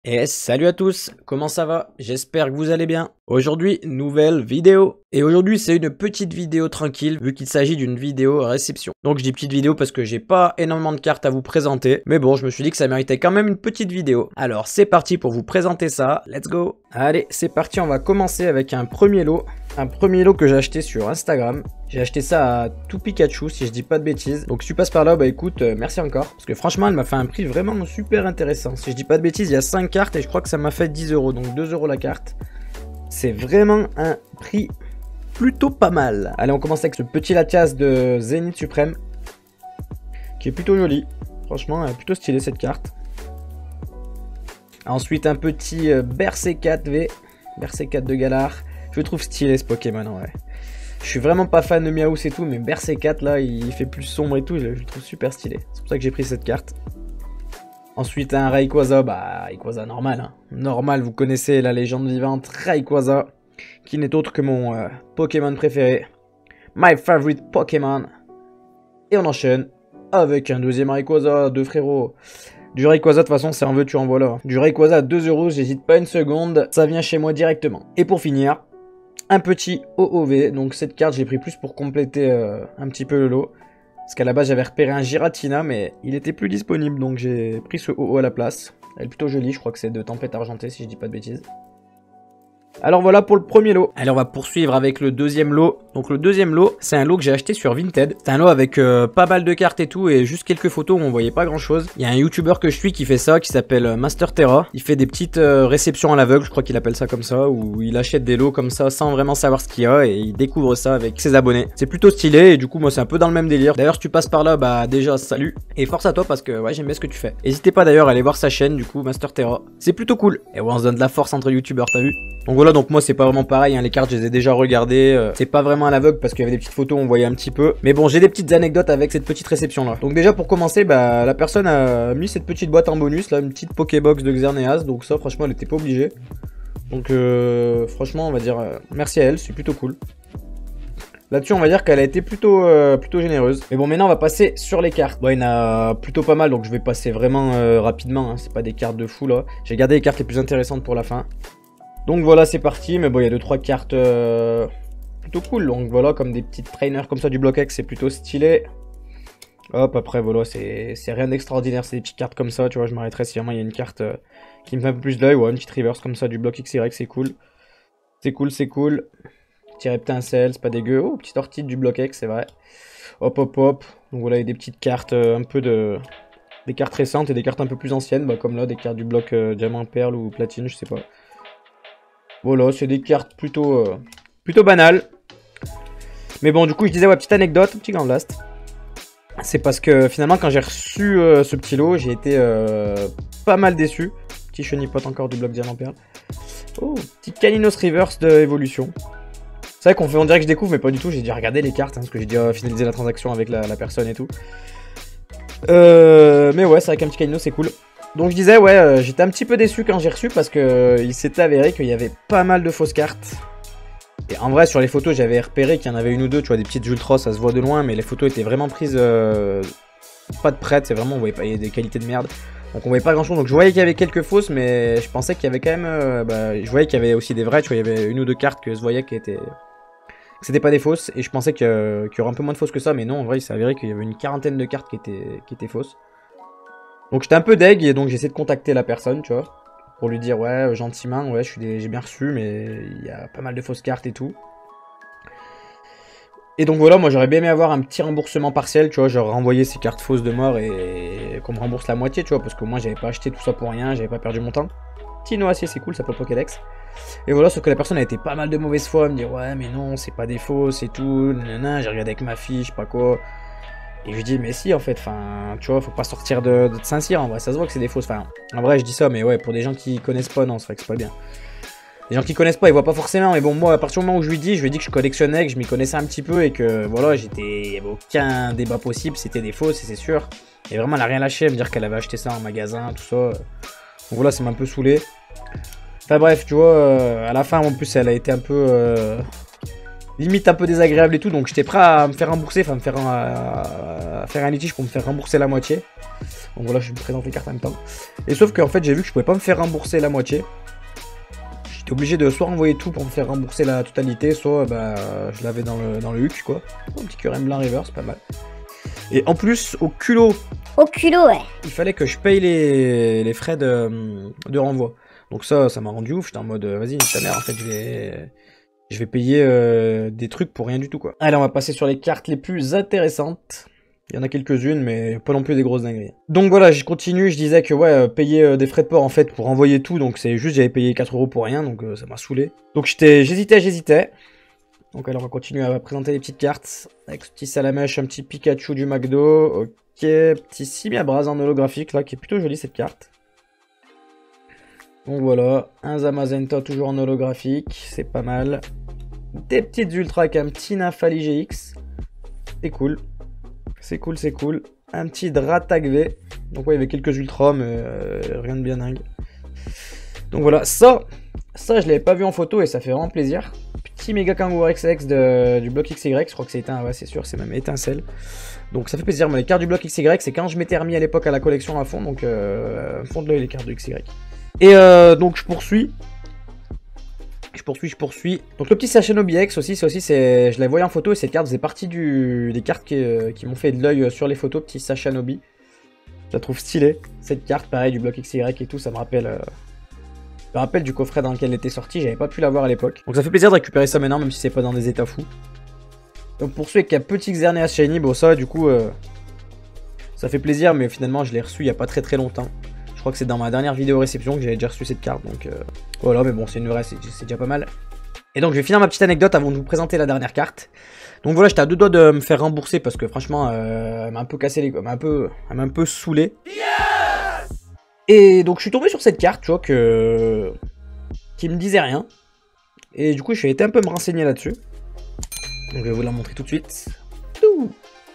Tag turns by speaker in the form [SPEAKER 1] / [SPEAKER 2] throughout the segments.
[SPEAKER 1] Et salut à tous, comment ça va? J'espère que vous allez bien. Aujourd'hui, nouvelle vidéo. Et aujourd'hui, c'est une petite vidéo tranquille, vu qu'il s'agit d'une vidéo réception. Donc je dis petite vidéo parce que j'ai pas énormément de cartes à vous présenter. Mais bon, je me suis dit que ça méritait quand même une petite vidéo. Alors c'est parti pour vous présenter ça, let's go. Allez, c'est parti, on va commencer avec un premier lot. Un premier lot que j'ai acheté sur Instagram. J'ai acheté ça à tout Pikachu, si je dis pas de bêtises. Donc si tu passes par là, bah écoute, merci encore. Parce que franchement, elle m'a fait un prix vraiment super intéressant. Si je dis pas de bêtises, il y a 5 cartes et je crois que ça m'a fait 10 euros. Donc 2 euros la carte. C'est vraiment un prix plutôt pas mal. Allez, on commence avec ce petit Latias de Zénith Suprême. Qui est plutôt joli. Franchement, plutôt stylé cette carte. Ensuite, un petit Berserk V. Berserk de Galar. Je le trouve stylé ce Pokémon en vrai. Je suis vraiment pas fan de Miaous et tout, mais Berserk là, il fait plus sombre et tout, je le trouve super stylé. C'est pour ça que j'ai pris cette carte. Ensuite, un Rayquaza, bah Rayquaza normal. Hein. Normal, vous connaissez la légende vivante Rayquaza, qui n'est autre que mon Pokémon préféré. My favorite Pokémon. Et on enchaîne avec un deuxième Rayquaza, deux frérots. Du Rayquaza, de toute façon, c'est un veux tu en voilà. Du Rayquaza à 2 euros, j'hésite pas une seconde, ça vient chez moi directement. Et pour finir, un petit OOV, donc cette carte j'ai pris plus pour compléter un petit peu le lot. Parce qu'à la base j'avais repéré un Giratina mais il était plus disponible donc j'ai pris ce OO à la place. Elle est plutôt jolie, je crois que c'est de Tempête Argentée si je dis pas de bêtises. Alors voilà pour le premier lot. Allez, on va poursuivre avec le deuxième lot. Donc le deuxième lot, c'est un lot que j'ai acheté sur Vinted. C'est un lot avec pas mal de cartes et tout et juste quelques photos où on voyait pas grand chose. Il y a un YouTuber que je suis qui fait ça, qui s'appelle Master Terra. Il fait des petites réceptions à l'aveugle, je crois qu'il appelle ça comme ça, où il achète des lots comme ça sans vraiment savoir ce qu'il y a et il découvre ça avec ses abonnés. C'est plutôt stylé et du coup moi c'est un peu dans le même délire. D'ailleurs si tu passes par là, bah déjà salut et force à toi parce que ouais j'aime bien ce que tu fais. N'hésitez pas d'ailleurs à aller voir sa chaîne du coup Master Terra. C'est plutôt cool. Et ouais on se donne de la force entre youtubeurs, t'as vu? Donc voilà, donc moi c'est pas vraiment pareil, hein, les cartes je les ai déjà regardées, c'est pas vraiment à l'aveugle parce qu'il y avait des petites photos, on voyait un petit peu. Mais bon, j'ai des petites anecdotes avec cette petite réception là. Donc déjà pour commencer, bah la personne a mis cette petite boîte en bonus, là, une petite Pokébox de Xerneas, donc ça franchement elle était pas obligée. Donc franchement on va dire merci à elle, c'est plutôt cool. Là-dessus, on va dire qu'elle a été plutôt généreuse. Mais bon, maintenant, on va passer sur les cartes. Bon, il y en a plutôt pas mal, donc je vais passer vraiment rapidement. Hein. C'est pas des cartes de fou, là. J'ai gardé les cartes les plus intéressantes pour la fin. Donc voilà, c'est parti. Mais bon, il y a 2-3 cartes plutôt cool. Donc voilà, comme des petites trainers comme ça du bloc X, c'est plutôt stylé. Hop, après, voilà, c'est rien d'extraordinaire. C'est des petites cartes comme ça, tu vois. Je m'arrêterai si vraiment il y a une carte qui me fait un peu plus d'œil. Ouais, une petite reverse comme ça du bloc XY, c'est cool. C'est cool, c'est cool. Petit Reptincelle, c'est pas dégueu. Oh, petite ortie du bloc X, c'est vrai. Hop, hop, hop. Donc voilà, il y a des petites cartes, un peu de... Des cartes récentes et des cartes un peu plus anciennes. Bah, comme là, des cartes du bloc Diamant, Perle ou Platine, je sais pas. Voilà, c'est des cartes plutôt banales. Mais bon, du coup, je disais, ouais, petite anecdote, petit Grand Blast. C'est parce que finalement, quand j'ai reçu ce petit lot, j'ai été pas mal déçu. Petit Chenipote encore du bloc Diamant, Perle. Oh, petit Caninos Reverse de Evolution. C'est vrai on dirait que je découvre, mais pas du tout. J'ai dû regarder les cartes, hein, parce que j'ai dû finaliser la transaction avec la personne et tout. Mais ouais, c'est vrai qu'un petit Canino, c'est cool. Donc je disais, ouais, j'étais un petit peu déçu quand j'ai reçu, parce que il s'était avéré qu'il y avait pas mal de fausses cartes. Et en vrai, sur les photos, j'avais repéré qu'il y en avait une ou deux, tu vois, des petites Ultras, ça se voit de loin, mais les photos étaient vraiment prises pas de prête, c'est vraiment, on voyait pas, il y a des qualités de merde. Donc on voyait pas grand chose, donc je voyais qu'il y avait quelques fausses, mais je pensais qu'il y avait quand même, je voyais qu'il y avait aussi des vraies, tu vois, il y avait une ou deux cartes que je voyais qui étaient... C'était pas des fausses, et je pensais qu'il y aurait un peu moins de fausses que ça, mais non, en vrai, il s'est avéré qu'il y avait une quarantaine de cartes qui étaient fausses. Donc j'étais un peu deg, et donc j'ai essayé de contacter la personne, tu vois, pour lui dire, ouais, gentiment, ouais, j'ai bien reçu, mais il y a pas mal de fausses cartes et tout. Et donc voilà, moi j'aurais bien aimé avoir un petit remboursement partiel, tu vois, genre renvoyer ces cartes fausses de mort et qu'on me rembourse la moitié, tu vois, parce que moi j'avais pas acheté tout ça pour rien, j'avais pas perdu mon temps. Tino Acier, c'est cool, ça peut Pokédex. Et voilà, sauf que la personne a été pas mal de mauvaise foi, elle me dit ouais mais non, c'est pas des faux, c'est tout, nanana, j'ai regardé avec ma fille, je sais pas quoi. Et je lui dis mais si en fait, enfin, tu vois, faut pas sortir de Saint-Cyr, en vrai, ça se voit que c'est des fausses, enfin, en vrai je dis ça, mais ouais, pour des gens qui connaissent pas, non, c'est vrai que c'est pas bien. Les gens qui connaissent pas, ils voient pas forcément, mais bon, moi, à partir du moment où je lui dis que je collectionnais, que je m'y connaissais un petit peu et que, voilà, il y avait aucun débat possible, c'était des fausses, c'est sûr. Et vraiment, elle a rien lâché à me dire qu'elle avait acheté ça en magasin, tout ça. Donc voilà, ça m'a un peu saoulé. Enfin bref, tu vois, à la fin, en plus, elle a été un peu... limite un peu désagréable et tout, donc j'étais prêt à me faire rembourser, enfin, faire un litige pour me faire rembourser la moitié. Donc voilà, je me présente les cartes en même temps. Et sauf qu'en fait, j'ai vu que je pouvais pas me faire rembourser la moitié. J'étais obligé de soit envoyer tout pour me faire rembourser la totalité, soit bah, je l'avais dans le HUC, quoi. Un petit Curem blanc river, c'est pas mal. Et en plus, au culot.
[SPEAKER 2] Au culot, ouais.
[SPEAKER 1] Il fallait que je paye les frais de renvoi. Donc ça m'a rendu ouf. J'étais en mode, vas-y, ta mère, en fait, je vais payer des trucs pour rien du tout, quoi. Allez, on va passer sur les cartes les plus intéressantes. Il y en a quelques-unes, mais pas non plus des grosses dingueries. Donc voilà, je continue, je disais que ouais, payer des frais de port en fait pour envoyer tout, donc c'est juste j'avais payé 4 € pour rien, donc ça m'a saoulé. Donc j'hésitais. Donc alors on va continuer à présenter les petites cartes. Avec ce petit Salamèche, un petit Pikachu du McDo, ok, petit Simiabras en holographique là, qui est plutôt joli cette carte. Donc voilà, un Zamazenta toujours en holographique, c'est pas mal. Des petites ultras avec un petit Nymphali GX, c'est cool. C'est cool, c'est cool. Un petit Dratag V. Donc ouais, il y avait quelques ultras, mais rien de bien dingue. Donc voilà, ça je l'avais pas vu en photo et ça fait vraiment plaisir. Petit méga Kangourou XX du bloc XY, je crois que c'est éteint, ouais c'est sûr, c'est même étincelle. Donc ça fait plaisir, mais les cartes du bloc XY, c'est quand je m'étais remis à l'époque à la collection à fond, donc fond de l'œil les cartes du XY. Et donc je poursuis. Je poursuis. Donc le petit Sashanobi X aussi, je l'avais voyé en photo et cette carte faisait partie des cartes qui m'ont fait de l'œil sur les photos, petit Sashanobi. Je la trouve stylée. Cette carte, pareil, du bloc XY et tout, ça me rappelle du coffret dans lequel elle était sortie, j'avais pas pu l'avoir à l'époque. Donc ça fait plaisir de récupérer ça maintenant, même si c'est pas dans des états fous. Donc pour ceux qui a petit Xerneas Shiny, bon ça du coup, ça fait plaisir, mais finalement je l'ai reçu il y a pas très longtemps. Je crois que c'est dans ma dernière vidéo réception que j'avais déjà reçu cette carte, donc voilà, mais bon, c'est une vraie, c'est déjà pas mal. Et donc je vais finir ma petite anecdote avant de vous présenter la dernière carte. Donc voilà, j'étais à 2 doigts de me faire rembourser parce que franchement, elle m'a un peu cassé elle m'a un peu saoulé. Yes. Et donc je suis tombé sur cette carte, tu vois, qui me disait rien. Et du coup, je suis été un peu me renseigner là-dessus. Donc je vais vous la montrer tout de suite.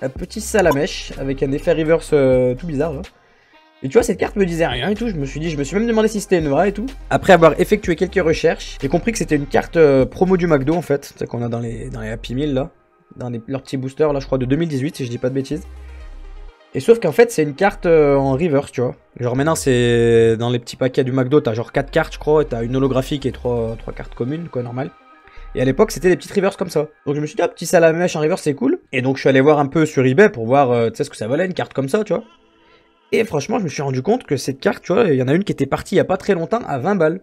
[SPEAKER 1] Un petit Salamèche avec un effet reverse tout bizarre là. Et tu vois, cette carte me disait rien et tout, je me suis même demandé si c'était une vraie et tout. Après avoir effectué quelques recherches, j'ai compris que c'était une carte promo du McDo en fait, c'est qu'on a dans les Happy Meal là, dans leurs petits boosters là, je crois de 2018 si je dis pas de bêtises. Et sauf qu'en fait, c'est une carte en reverse, tu vois. Genre maintenant, c'est dans les petits paquets du McDo, t'as genre 4 cartes je crois, et t'as une holographique et 3 cartes communes, quoi, normal. Et à l'époque, c'était des petites reverse comme ça. Donc je me suis dit, ah, petit Salamèche en reverse, c'est cool. Et donc je suis allé voir un peu sur eBay pour voir, tu sais, ce que ça valait une carte comme ça, tu vois. Et franchement, je me suis rendu compte que cette carte, tu vois, il y en a une qui était partie il y a pas très longtemps à 20 balles.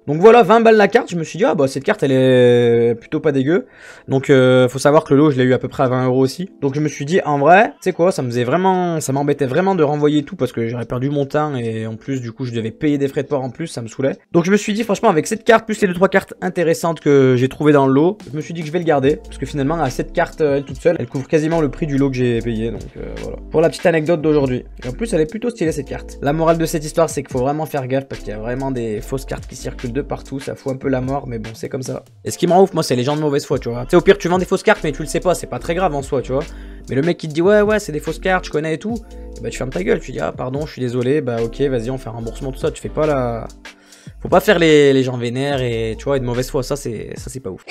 [SPEAKER 1] Donc voilà, 20 balles la carte, je me suis dit, ah bah cette carte elle est plutôt pas dégueu. Donc faut savoir que le lot je l'ai eu à peu près à 20 € aussi. Donc je me suis dit, en vrai, tu sais quoi, ça m'embêtait vraiment de renvoyer tout parce que j'aurais perdu mon temps et en plus du coup je devais payer des frais de port en plus, ça me saoulait. Donc je me suis dit franchement avec cette carte plus les 2-3 cartes intéressantes que j'ai trouvées dans le lot, je me suis dit que je vais le garder. Parce que finalement à cette carte elle toute seule, elle couvre quasiment le prix du lot que j'ai payé. Donc voilà. Pour la petite anecdote d'aujourd'hui. Et en plus elle est plutôt stylée cette carte. La morale de cette histoire c'est qu'il faut vraiment faire gaffe parce qu'il y a vraiment des fausses cartes qui circulent de partout, ça fout un peu la mort, mais bon, c'est comme ça. Et ce qui me rend ouf, moi, c'est les gens de mauvaise foi, tu vois. Tu sais, au pire, tu vends des fausses cartes, mais tu le sais pas, c'est pas très grave en soi, tu vois. Mais le mec qui te dit, ouais, c'est des fausses cartes, je connais et tout, et bah, tu fermes ta gueule, tu dis, ah, pardon, je suis désolé, bah, ok, vas-y, on fait un remboursement, tout ça, tu fais pas la. Faut pas faire les gens vénères et, tu vois, et de mauvaise foi, ça, c'est pas ouf.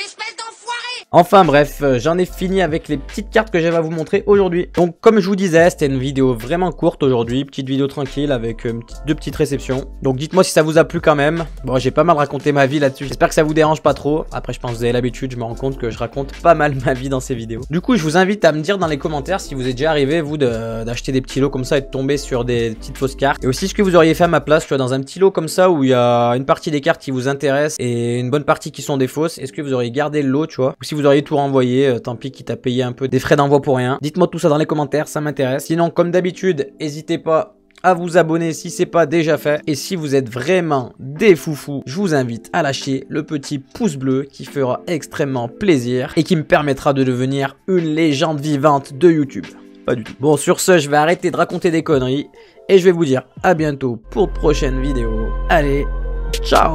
[SPEAKER 1] Enfin bref, j'en ai fini avec les petites cartes que j'avais à vous montrer aujourd'hui. Donc comme je vous disais, c'était une vidéo vraiment courte aujourd'hui, petite vidéo tranquille avec deux petites réceptions. Donc dites-moi si ça vous a plu quand même. Bon, j'ai pas mal raconté ma vie là-dessus, j'espère que ça vous dérange pas trop. Après je pense que vous avez l'habitude, je me rends compte que je raconte pas mal ma vie dans ces vidéos. Du coup je vous invite à me dire dans les commentaires si vous êtes déjà arrivé vous d'acheter des petits lots comme ça et de tomber sur des petites fausses cartes. Et aussi ce que vous auriez fait à ma place, tu vois, dans un petit lot comme ça où il y a une partie des cartes qui vous intéresse et une bonne partie qui sont des fausses. Est-ce que vous auriez gardé le lot, tu vois, ou si vous auriez tout renvoyé, tant pis quitte à payer un peu des frais d'envoi pour rien. Dites-moi tout ça dans les commentaires, ça m'intéresse. Sinon, comme d'habitude, n'hésitez pas à vous abonner si c'est pas déjà fait. Et si vous êtes vraiment des foufous, je vous invite à lâcher le petit pouce bleu qui fera extrêmement plaisir et qui me permettra de devenir une légende vivante de YouTube. Pas du tout. Bon, sur ce, je vais arrêter de raconter des conneries et je vais vous dire à bientôt pour de prochaines vidéos. Allez, ciao!